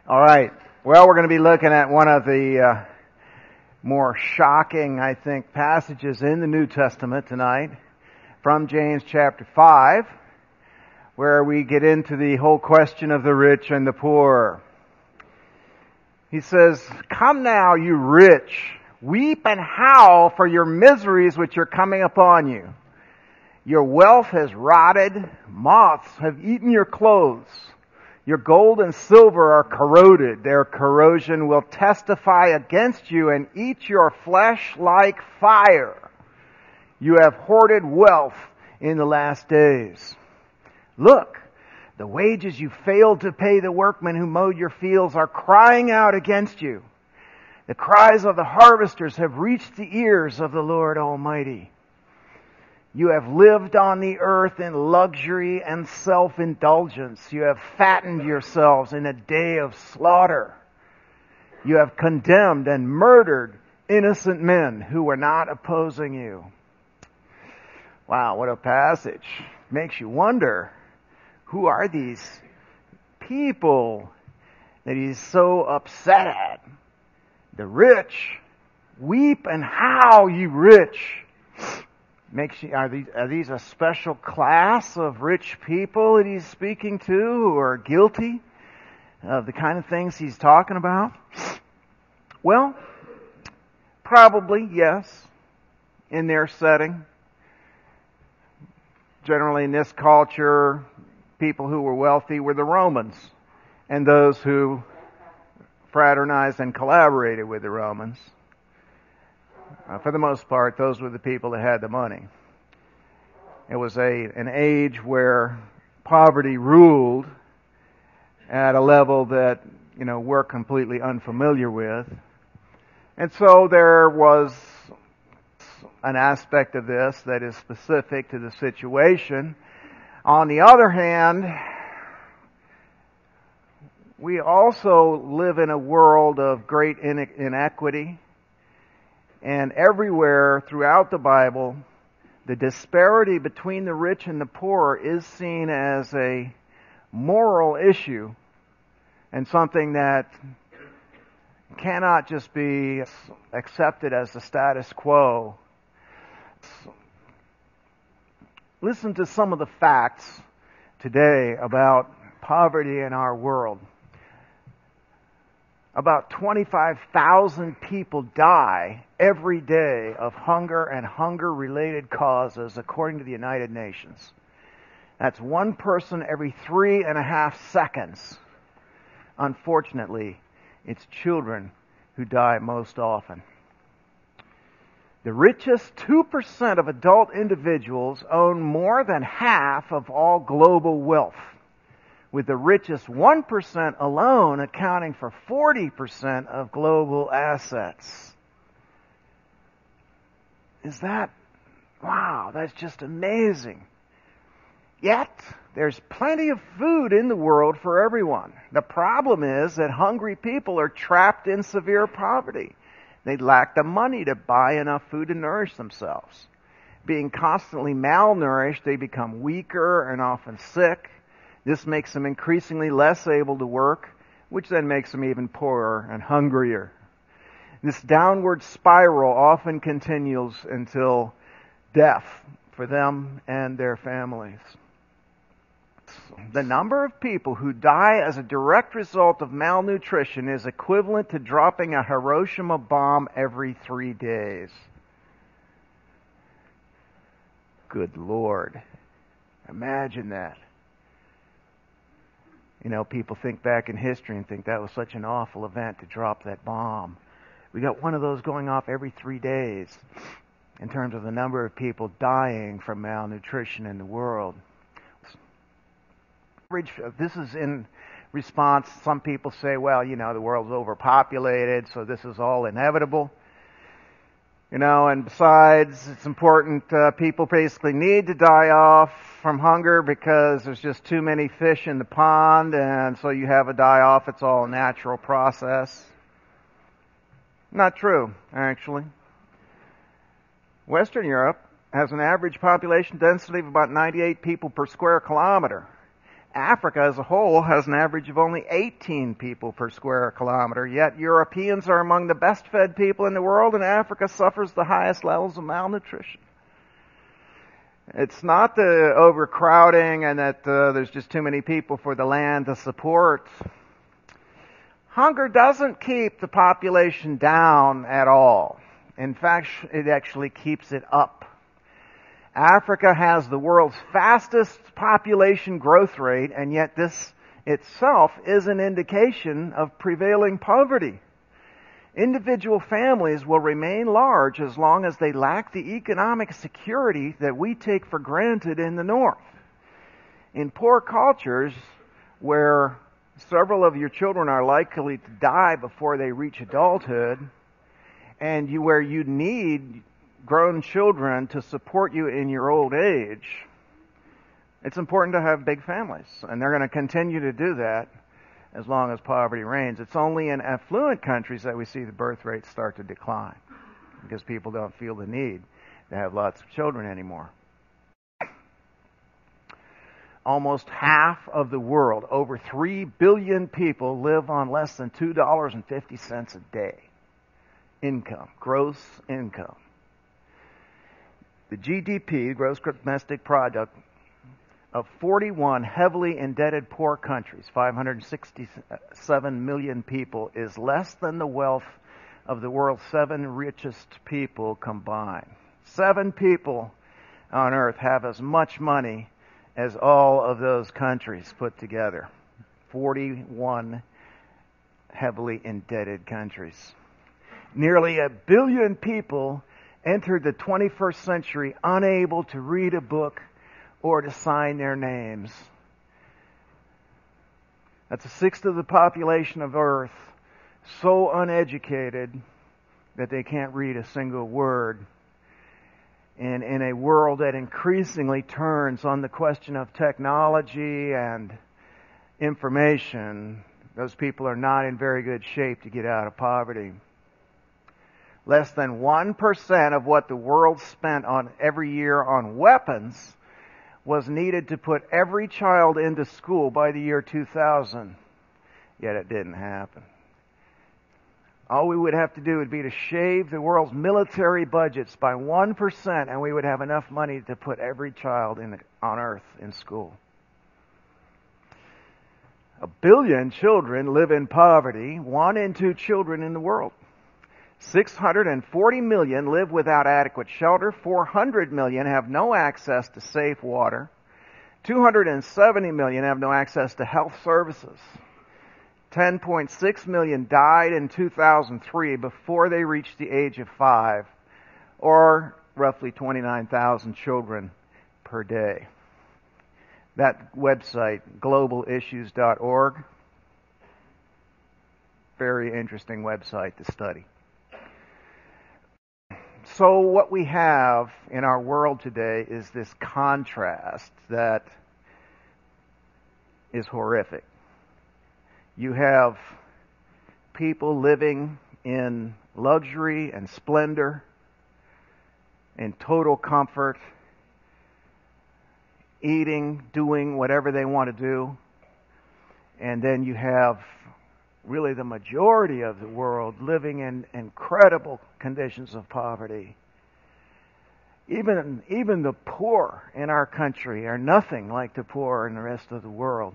All right. Well, we're going to be looking at one of the more shocking, I think, passages in the New Testament tonight from James chapter 5, where we get into the whole question of the rich and the poor. He says, "Come now, you rich, weep and howl for your miseries which are coming upon you. Your wealth has rotted, moths have eaten your clothes. Your gold and silver are corroded. Their corrosion will testify against you and eat your flesh like fire. You have hoarded wealth in the last days. Look, the wages you failed to pay the workmen who mowed your fields are crying out against you. The cries of the harvesters have reached the ears of the Lord Almighty. You have lived on the earth in luxury and self-indulgence. You have fattened yourselves in a day of slaughter. You have condemned and murdered innocent men who were not opposing you." Wow, what a passage. Makes you wonder, who are these people that he's so upset at? The rich. Weep and howl, you rich. Are these a special class of rich people that he's speaking to who are guilty of the kind of things he's talking about? Well, probably yes, in their setting. Generally in this culture, people who were wealthy were the Romans and those who fraternized and collaborated with the Romans. For the most part, those were the people that had the money. It was an age where poverty ruled at a level that, we're completely unfamiliar with. And so there was an aspect of this that is specific to the situation. On the other hand, we also live in a world of great inequity. And everywhere throughout the Bible, the disparity between the rich and the poor is seen as a moral issue and something that cannot just be accepted as the status quo. Listen to some of the facts today about poverty in our world. About 25,000 people die every day of hunger and hunger-related causes, according to the United Nations. That's one person every 3.5 seconds. Unfortunately, it's children who die most often. The richest 2% of adult individuals own more than half of all global wealth, with the richest 1% alone accounting for 40% of global assets. That's just amazing. Yet, there's plenty of food in the world for everyone. The problem is that hungry people are trapped in severe poverty. They lack the money to buy enough food to nourish themselves. Being constantly malnourished, they become weaker and often sick. This makes them increasingly less able to work, which then makes them even poorer and hungrier. This downward spiral often continues until death for them and their families. The number of people who die as a direct result of malnutrition is equivalent to dropping a Hiroshima bomb every 3 days. Good Lord. Imagine that. People think back in history and think that was such an awful event to drop that bomb. We got one of those going off every 3 days in terms of the number of people dying from malnutrition in the world. This is in response. Some people say, well, the world's overpopulated, so this is all inevitable. And besides, it's important, people basically need to die off from hunger because there's just too many fish in the pond, and so you have a die-off. It's all a natural process. Not true, actually. Western Europe has an average population density of about 98 people per square kilometer. Africa as a whole has an average of only 18 people per square kilometer, yet Europeans are among the best fed people in the world, and Africa suffers the highest levels of malnutrition. It's not the overcrowding and that there's just too many people for the land to support. Hunger doesn't keep the population down at all. In fact, it actually keeps it up. Africa has the world's fastest population growth rate, and yet this itself is an indication of prevailing poverty. Individual families will remain large as long as they lack the economic security that we take for granted in the North. In poor cultures, where several of your children are likely to die before they reach adulthood, and where you need grown children to support you in your old age, it's important to have big families. And they're going to continue to do that as long as poverty reigns. It's only in affluent countries that we see the birth rate start to decline because people don't feel the need to have lots of children anymore. Almost half of the world, over 3 billion people, live on less than $2.50 a day income, gross income. The GDP, gross domestic product, of 41 heavily indebted poor countries, 567 million people, is less than the wealth of the world's 7 richest people combined. 7 people on earth have as much money as all of those countries put together. 41 heavily indebted countries. Nearly 1 billion people entered the 21st century unable to read a book or to sign their names. That's 1/6 of the population of Earth, so uneducated that they can't read a single word. And in a world that increasingly turns on the question of technology and information, those people are not in very good shape to get out of poverty. Less than 1% of what the world spent on every year on weapons was needed to put every child into school by the year 2000. Yet it didn't happen. All we would have to do would be to shave the world's military budgets by 1%, and we would have enough money to put every child on earth in school. 1 billion children live in poverty, 1 in 2 children in the world. 640 million live without adequate shelter. 400 million have no access to safe water. 270 million have no access to health services. 10.6 million died in 2003 before they reached the age of 5, or roughly 29,000 children per day. That website, globalissues.org, very interesting website to study. So what we have in our world today is this contrast that is horrific. You have people living in luxury and splendor, in total comfort, eating, doing whatever they want to do. And then you have really the majority of the world living in incredible conditions of poverty. Even the poor in our country are nothing like the poor in the rest of the world.